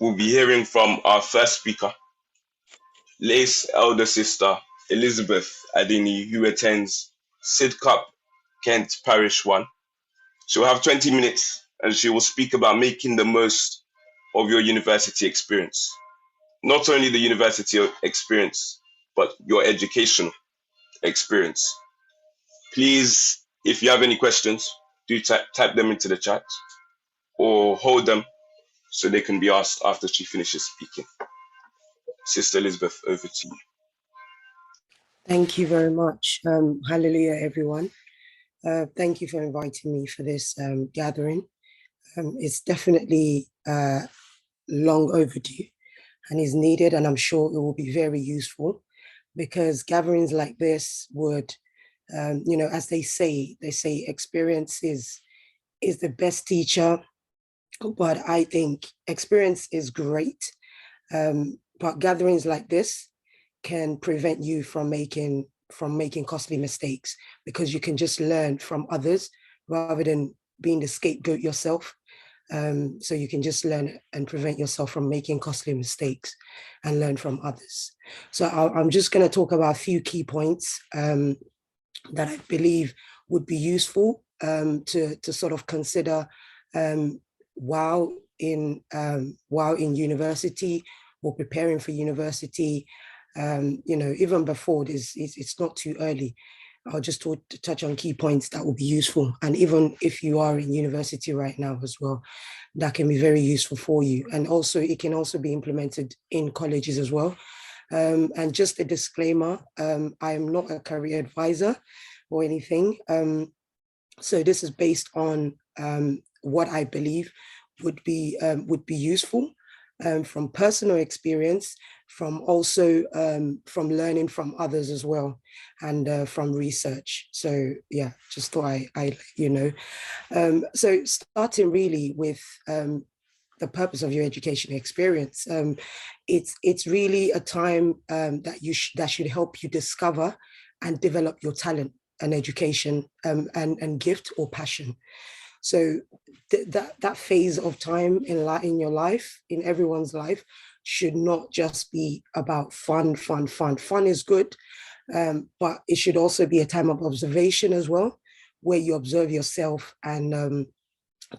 we'll be hearing from our first speaker, Lace elder sister Elizabeth Adeniyi, who attends Sidcup, Kent Parish 1. She'll have 20 minutes and she will speak about making the most of your university experience. Not only the university experience, but your educational experience. Please, if you have any questions, do type them into the chat or hold them so they can be asked after she finishes speaking. Sister Elizabeth, over to you. Thank you very much. Hallelujah, everyone. Thank you for inviting me for this gathering. It's definitely long overdue and is needed, and I'm sure it will be very useful, because gatherings like this would, as they say experience is the best teacher, but I think experience is great. But gatherings like this can prevent you from making costly mistakes, because you can just learn from others rather than being the scapegoat yourself. So you can just learn and prevent yourself from making costly mistakes and learn from others. So I'm just going to talk about a few key points that I believe would be useful to sort of consider while in university or preparing for university. Even before this, it's not too early. I'll just touch on key points that will be useful. And even if you are in university right now as well, that can be very useful for you. And also, it can also be implemented in colleges as well. And just a disclaimer, I am not a career advisor or anything. So this is based on what I believe would be useful from personal experience, from also from learning from others as well, and from research. So yeah, just thought I let you know. So starting really with the purpose of your education experience, it's really a time that should help you discover and develop your talent and education and gift or passion. So that phase of time in your life, in everyone's life, should not just be about fun. Fun is good, but it should also be a time of observation as well, where you observe yourself and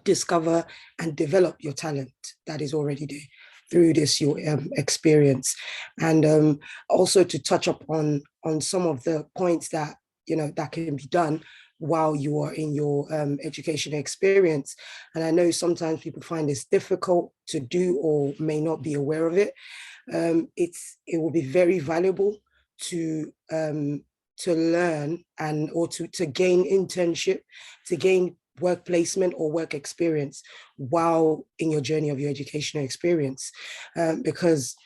discover and develop your talent that is already there through this your experience. And also to touch up on some of the points that that can be done while you are in your education experience. And I know sometimes people find this difficult to do or may not be aware of it. It will be very valuable to learn or to gain internship, to gain work placement or work experience while in your journey of your educational experience, because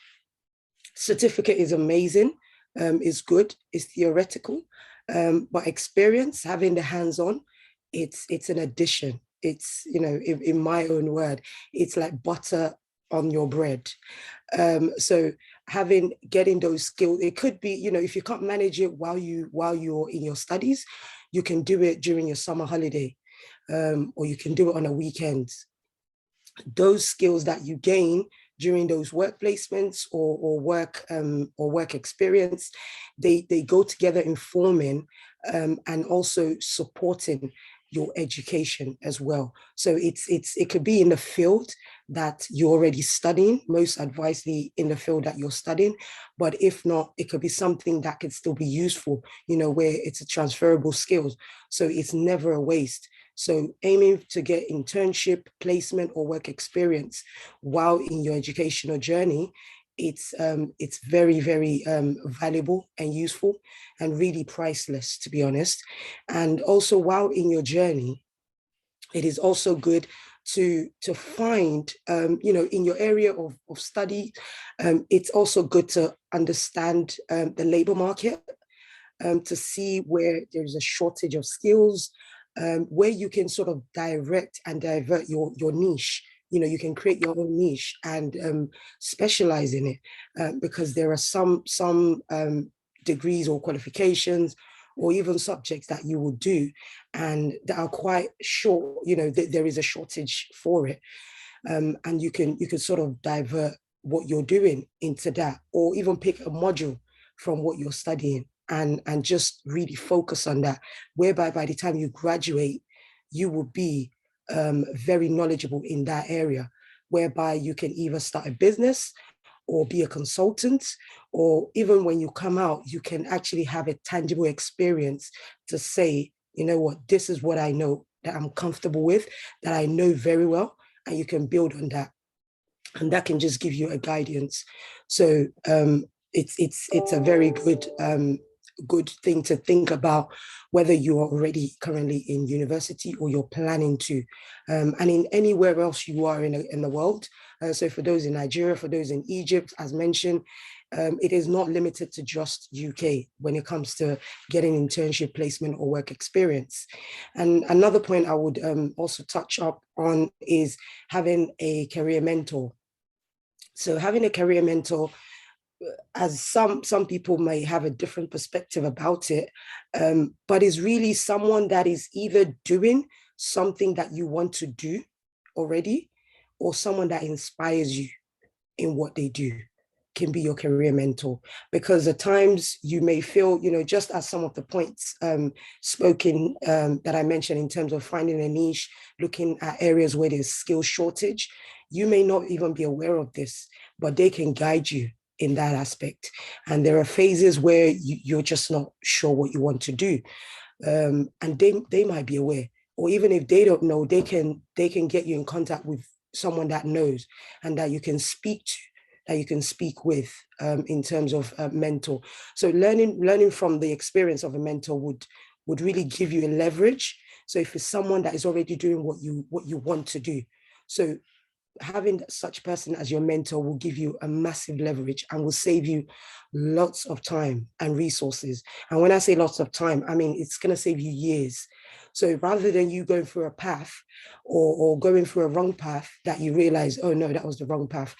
certificate is amazing, is good, is theoretical, but experience, having the hands-on, it's an addition. It's, in my own word, it's like butter on your bread. So getting those skills, it could be, if you can't manage it while you're in your studies, you can do it during your summer holiday, or you can do it on a weekend. Those skills that you gain during those work placements or work experience, they go together in forming and also supporting your education as well. So it could be in the field that you're already studying, most advisedly in the field that you're studying, but if not, it could be something that could still be useful, where it's a transferable skills. So it's never a waste. So aiming to get internship, placement, or work experience while in your educational journey, it's very, very valuable and useful and really priceless, to be honest. And also while in your journey, it is also good to find, in your area of study, it's also good to understand the labor market, to see where there's a shortage of skills, where you can sort of direct and divert your niche. You can create your own niche and specialize in it, because there are some degrees or qualifications or even subjects that you will do and that are quite short, there is a shortage for it. and you can sort of divert what you're doing into that, or even pick a module from what you're studying and just really focus on that, whereby by the time you graduate, you will be very knowledgeable in that area, whereby you can either start a business or be a consultant, or even when you come out, you can actually have a tangible experience to say, you know what, this is what I know that I'm comfortable with, that I know very well, and you can build on that. And that can just give you a guidance. So it's a very good thing to think about, whether you are already currently in university or you're planning to, and in anywhere else you are in the world. So for those in Nigeria, for those in Egypt, as mentioned, it is not limited to just UK when it comes to getting internship, placement, or work experience. And another point I would also touch up on is having a career mentor. So having a career mentor, as some people may have a different perspective about it, but is really someone that is either doing something that you want to do already, or someone that inspires you in what they do, can be your career mentor. Because at times you may feel, just as some of the points spoken that I mentioned in terms of finding a niche, looking at areas where there's skill shortage, you may not even be aware of this, but they can guide you in that aspect. And there are phases where you're just not sure what you want to do. And they might be aware, or even if they don't know, they can get you in contact with someone that knows and that you can speak to, that you can speak with, in terms of mentor. So learning from the experience of a mentor would really give you a leverage. So if it's someone that is already doing what you want to do, so having such person as your mentor will give you a massive leverage and will save you lots of time and resources. And when I say lots of time, I mean it's going to save you years. So rather than you going through a path, or going through a wrong path that you realize, oh no, that was the wrong path,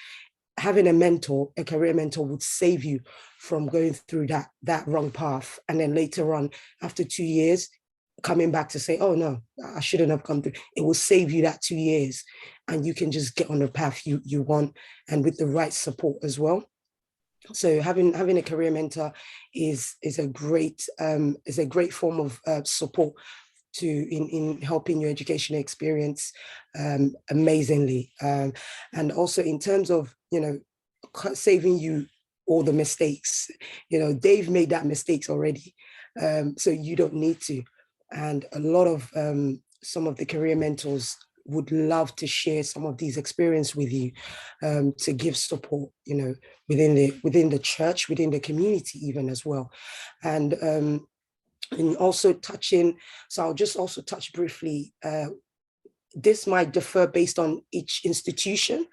having a mentor, a career mentor, would save you from going through that wrong path. And then later on, after 2 years, coming back to say, oh no, I shouldn't have come through. It will save you that 2 years, and you can just get on the path you want, and with the right support as well. So having a career mentor is a great form of support to in helping your educational experience amazingly. And also in terms of, saving you all the mistakes. They've made that mistakes already, so you don't need to. And a lot of some of the career mentors would love to share some of these experience with you, to give support, within the church, within the community even as well. And also touching, so I'll just also touch briefly, this might differ based on each institution,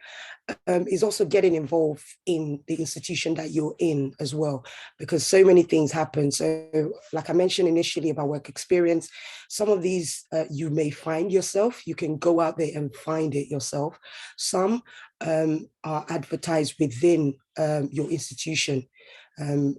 is also getting involved in the institution that you're in as well, because so many things happen. So like I mentioned initially about work experience, some of these you may find yourself, you can go out there and find it yourself. Some are advertised within your institution,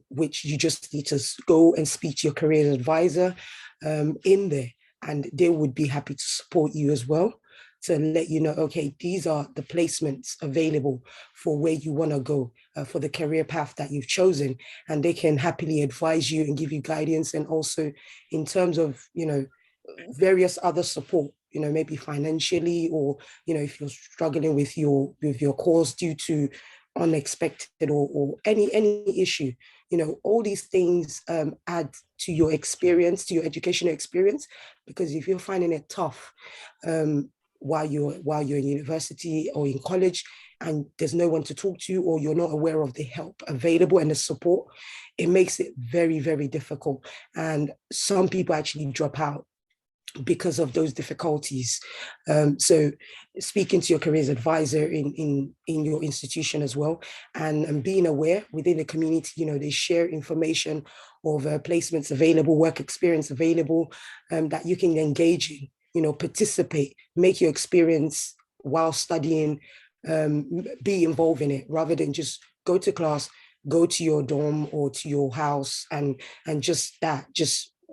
which you just need to go and speak to your career advisor in there, and they would be happy to support you as well, to let you know, okay, these are the placements available for where you want to go, for the career path that you've chosen. And they can happily advise you and give you guidance. And also in terms of, various other support, maybe financially, or, if you're struggling with your course due to unexpected, or any issue, all these things add to your experience, to your educational experience. Because if you're finding it tough, while you're in university or in college, and there's no one to talk to, or you're not aware of the help available and the support, it makes it very, very difficult. And some people actually drop out because of those difficulties. So speaking to your careers advisor in your institution as well, and being aware within the community, they share information of placements available, work experience available, that you can engage in, participate, make your experience while studying, be involved in it, rather than just go to class, go to your dorm or to your house, and just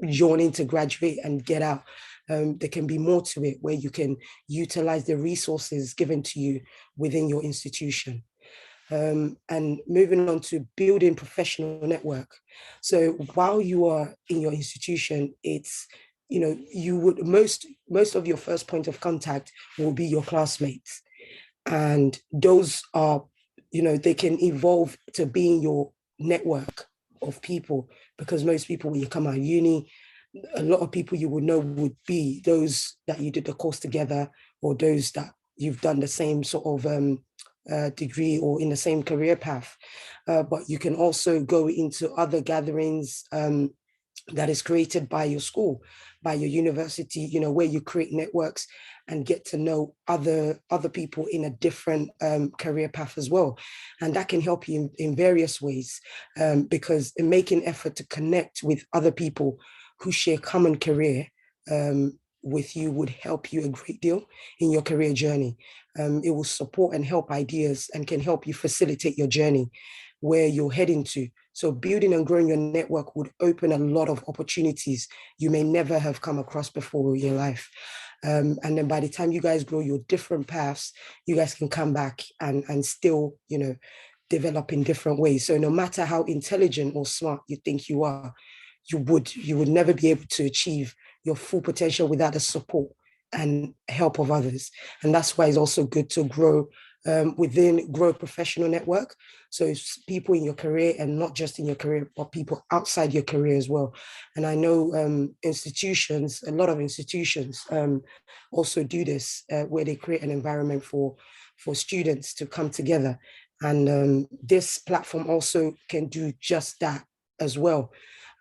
yawning to graduate and get out. There can be more to it where you can utilize the resources given to you within your institution. And moving on to building professional network. So while you are in your institution, it's, you know, you would most of your first point of contact will be your classmates, and those are, you know, they can evolve to being your network of people, because most people when you come out of uni, a lot of people you would know would be those that you did the course together, or those that you've done the same sort of degree or in the same career path. But you can also go into other gatherings that is created by your school, by your university, you know, where you create networks and get to know other people in a different career path as well. And that can help you in various ways, because in making effort to connect with other people who share common career with you would help you a great deal in your career journey. It will support and help ideas and can help you facilitate your journey where you're heading to. So building and growing your network would open a lot of opportunities you may never have come across before in your life. And then by the time you guys grow your different paths, you guys can come back and still, you know, develop in different ways. So no matter how intelligent or smart you think you are, you would never be able to achieve your full potential without the support and help of others. And that's why it's also good to grow grow a professional network. So it's people in your career, and not just in your career, but people outside your career as well. And I know institutions, a lot of institutions also do this, where they create an environment for students to come together. And this platform also can do just that as well.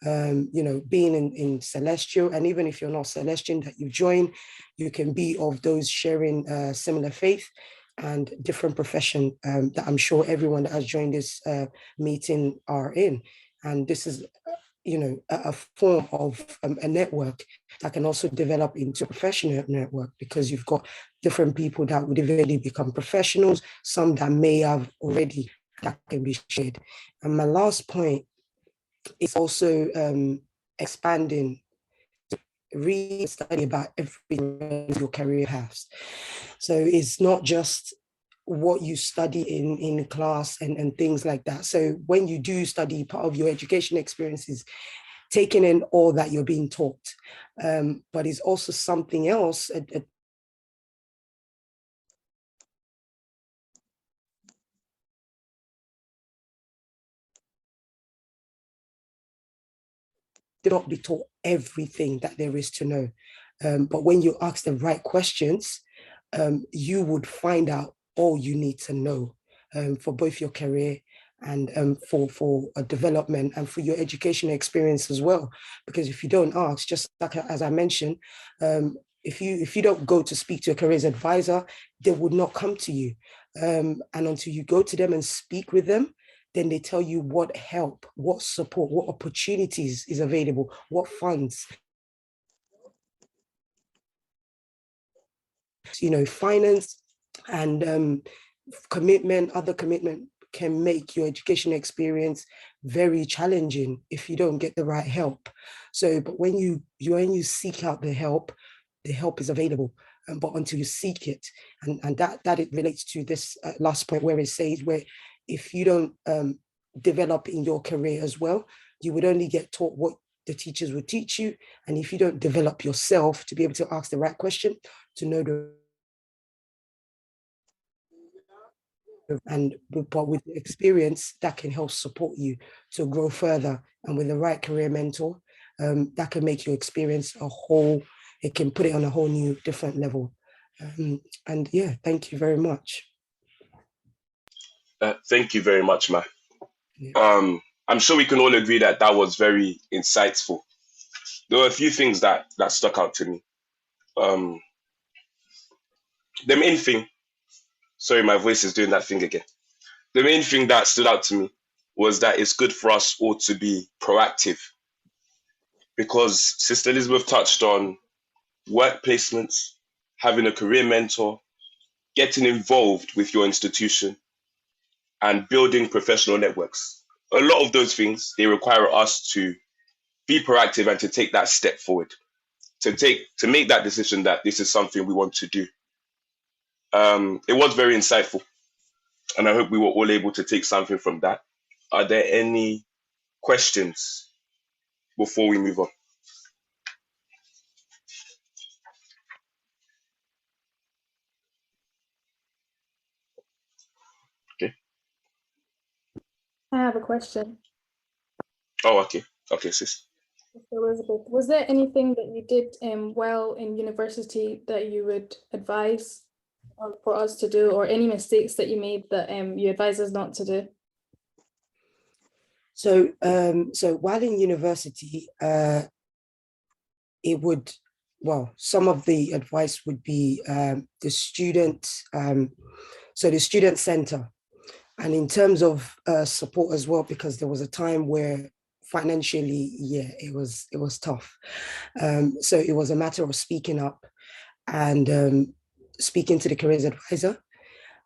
You know, being in Celestial, and even if you're not Celestial that you join, you can be of those sharing similar faith and different profession that I'm sure everyone that has joined this meeting are in. And this is, you know, a form of a network that can also develop into a professional network, because you've got different people that would eventually become professionals, some that may have already, that can be shared. And my last point is also expanding, read, study about every your career paths. So it's not just what you study in class and things like that. So when you do study, part of your education experience is taking in all that you're being taught. But it's also something else, not be taught everything that there is to know. But when you ask the right questions, you would find out all you need to know for both your career and for a development and for your educational experience as well. Because if you don't ask, just like as I mentioned, if you don't go to speak to a careers advisor, they would not come to you. And until you go to them and speak with them, then they tell you what help, what support, what opportunities is available, what funds, you know, finance and other commitment can make your education experience very challenging if you don't get the right help. So, but when you seek out the help is available. But until you seek it, and that it relates to this last point where it says, where if you don't develop in your career as well, you would only get taught what the teachers would teach you. And if you don't develop yourself to be able to ask the right question, to know the, and but with experience that can help support you to grow further, and with the right career mentor, that can make your experience a whole, it can put it on a whole new different level. And yeah, thank you very much. Thank you very much, man. Yeah. I'm sure we can all agree that that was very insightful. There were a few things that stuck out to me. Um, the main thing, sorry, my voice is doing that thing again. The main thing that stood out to me was that it's good for us all to be proactive, because Sister Elizabeth touched on work placements, having a career mentor, getting involved with your institution, and building professional networks. A lot of those things, they require us to be proactive and to take that step forward. to make that decision that this is something we want to do. It was very insightful, and I hope we were all able to take something from that. Are there any questions before we move on? Okay. I have a question. Oh, okay. Okay, sis. Elizabeth, was there anything that you did well in university that you would advise for us to do, or any mistakes that you made that you advise us not to do? So, so while in university, it would, well, some of the advice would be the student, so the student center. And in terms of support as well, because there was a time where financially, yeah, it was tough. So it was a matter of speaking up and speaking to the careers advisor.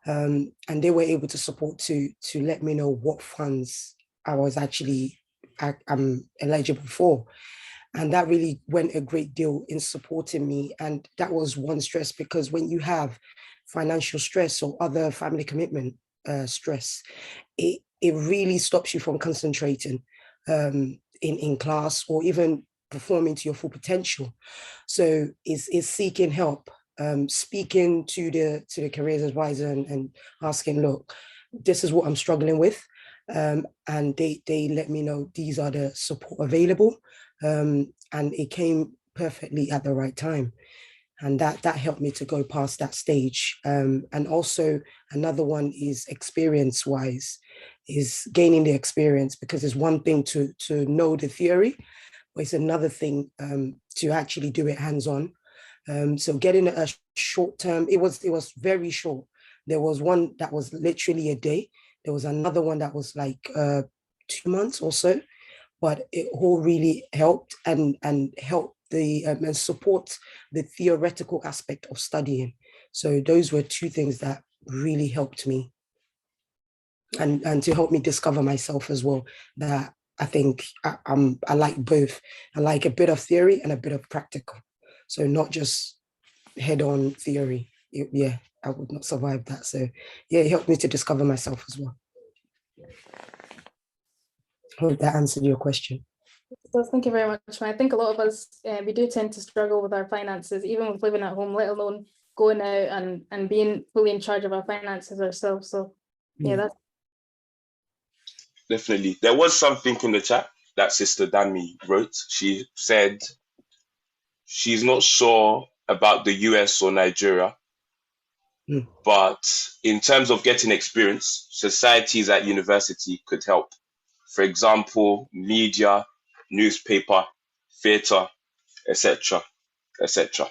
And they were able to support to let me know what funds I was actually I'm eligible for. And that really went a great deal in supporting me. And that was one stress, because when you have financial stress or other family commitment stress, it really stops you from concentrating in class or even performing to your full potential. So is seeking help, speaking to the careers advisor and asking, look, this is what I'm struggling with. And they let me know these are the support available. And it came perfectly at the right time. And that helped me to go past that stage. And also another one is experience wise, is gaining the experience, because it's one thing to know the theory, but it's another thing to actually do it hands-on. So getting a short term, it was very short. There was one that was literally a day. There was another one that was like 2 months or so, but it all really helped and helped the and support the theoretical aspect of studying. So those were two things that really helped me, and to help me discover myself as well. That I think I like both. I like a bit of theory and a bit of practical. So not just head-on theory. Yeah, I would not survive that. So yeah, it helped me to discover myself as well. Hope that answered your question. So thank you very much. I think a lot of us, we do tend to struggle with our finances, even with living at home, let alone going out and being fully in charge of our finances ourselves. So yeah, that's Definitely. There was something in the chat that Sister Dami wrote. She said she's not sure about the US or Nigeria, but in terms of getting experience, societies at university could help. For example, media, newspaper, theatre, etc., etc.